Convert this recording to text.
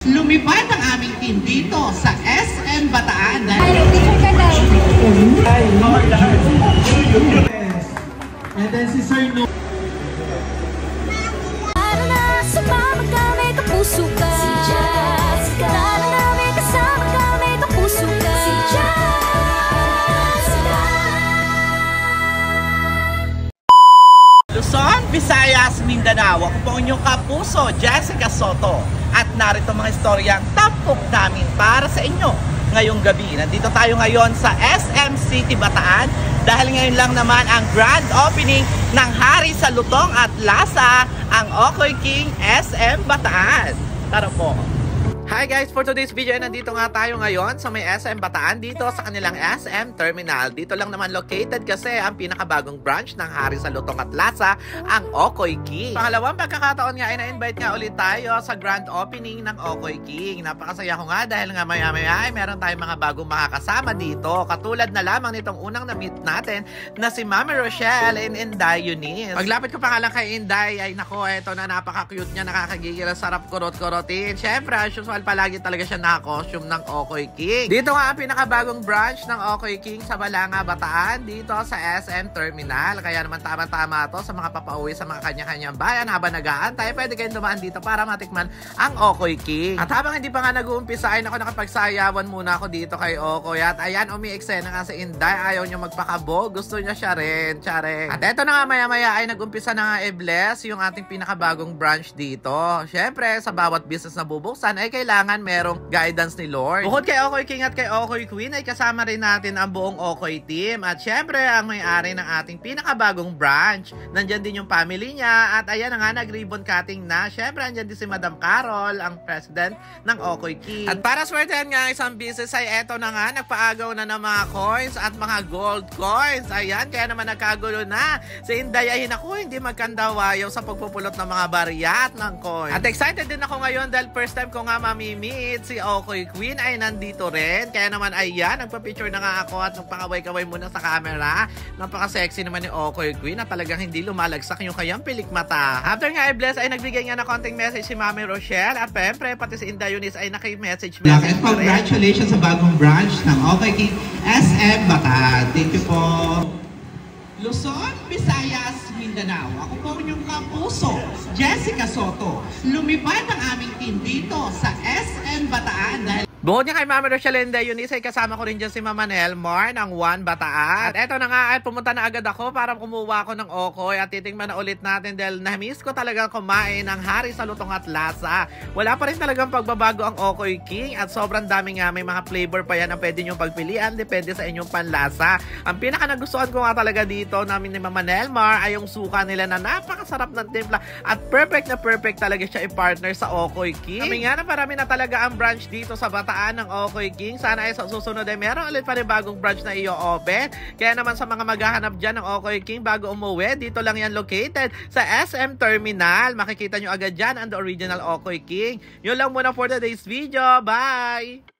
Lumipad ang aming team dito sa SM Bataan. And then si Sir No. Para na sumama kami, kapuso ka. Si Jessica. Para namin kasama kami, kapuso ka. Si Jessica. Luzon, Visayas, Mindanao. Ako po inyong kapuso, Jessica Soto. At narito mga istoryang tampok namin para sa inyo ngayong gabi. Nandito tayo ngayon sa SM City Bataan dahil ngayon lang naman ang grand opening ng Hari sa Lutong at Lasa, ang Okoy King SM Bataan. Tara po! Hi guys! For today's video, nandito nga tayo ngayon sa may SM Bataan dito sa kanilang SM Terminal. Dito lang naman located kasi ang pinakabagong branch ng Hari sa Lutong at Lasa, ang Okoy King. Pangalawang pagkakataon nga ay na-invite nga ulit tayo sa grand opening ng Okoy King. Napakasaya ko nga dahil nga maya-maya ay meron tayong mga bagong makakasama dito. Katulad na lamang nitong unang na-meet natin na si Mami Rochelle and Inday Eunice. Paglapit ko pa nga lang kay Inday ay nako, eto na, napaka-cute niya, nakakagigil, sarap kurot-kurotin. Syempre, as usual, palagi talaga siya naka-costume ng Okoy King. Dito nga ang pinakabagong branch ng Okoy King sa Balanga, Bataan, dito sa SM Terminal. Kaya naman tama-tama to sa mga papauwi sa mga kanya-kanyang bayan habang nag-aantay. Pwede kayong dumaan dito para matikman ang Okoy King. At habang hindi pa nga nag-uumpisa ay ako nakapagsayawan muna ako dito kay Okoy. At ayan, umi-eksena nga si Inday. Ayaw niya magpakabog. Gusto niya siya rin. Tsare. At eto na nga maya-maya ay nag-umpisa na nga i-bless yung ating pinakabagong branch dito. Syempre, sa bawat business na bubuksan ay kailangan merong guidance ni Lord. Bukod kay Okoy King at kay Okoy Queen ay kasama rin natin ang buong Okoy team. At syempre, ang may-ari ng ating pinakabagong branch. Nandyan din yung family niya. At ayan na nga, nag-ribbon cutting na. Syempre, andyan din si Madam Carol, ang president ng Okoy King. At para swertehan nga isang business ay eto na nga, nagpaagaw na ng mga coins at mga gold coins. Ayan, kaya naman nagkagulo na. Si Inday ay naku, hindi magkandawayaw sa pagpupulot ng mga bariyat ng coins. At excited din ako ngayon dahil first time ko nga mamimit si Okoy Queen ay nandito rin. Kaya naman ayan, nagpa-picture na nga ako at nagpakaway-kaway muna sa camera. Napaka-sexy naman ni Okoy Queen at talagang hindi lumalagsak yung kayang pilikmata. After nga i-bless ay nagbigay nga na konting message si Mami Rochelle at syempre pati si Inday Eunice ay naki-message. And congratulations sa bagong branch ng Okoy King SM Bataan. Thank you po. Luzon, Visayas, Mindanao. Ako po inyong kapuso, Jessica Soto. Lumipad ang aming team dito sa SM Bataan dahil bukod nga kay Mami Rochelle and Eunice ay kasama ko rin dyan si Mama Nelmar ng One Bataan. At eto na nga ay pumunta na agad ako para kumuha ko ng Okoy at titingnan na ulit natin dahil na-miss ko talagang kumain ng Hari sa Lutong at Lasa. Wala pa rin talagang pagbabago ang Okoy King at sobrang dami nga, may mga flavor pa yan ang pwede nyo pagpilian, depende sa inyong panlasa. Ang pinaka nagustuhan ko nga talaga dito namin ni Mama Nelmar ay yung suka nila na napakasarap ng timpla at perfect na perfect talaga siya i-partner sa Okoy King. Kami nga na parami na talaga ang branch dito sa Bataan ng Okoy King. Sana ay sa susunod ay meron ulit pa rin bagong branch na i-open. Kaya naman sa mga maghahanap dyan ng Okoy King bago umuwi, dito lang yan located sa SM Terminal. Makikita nyo agad dyan ang the original Okoy King. Yun lang muna for today's video. Bye!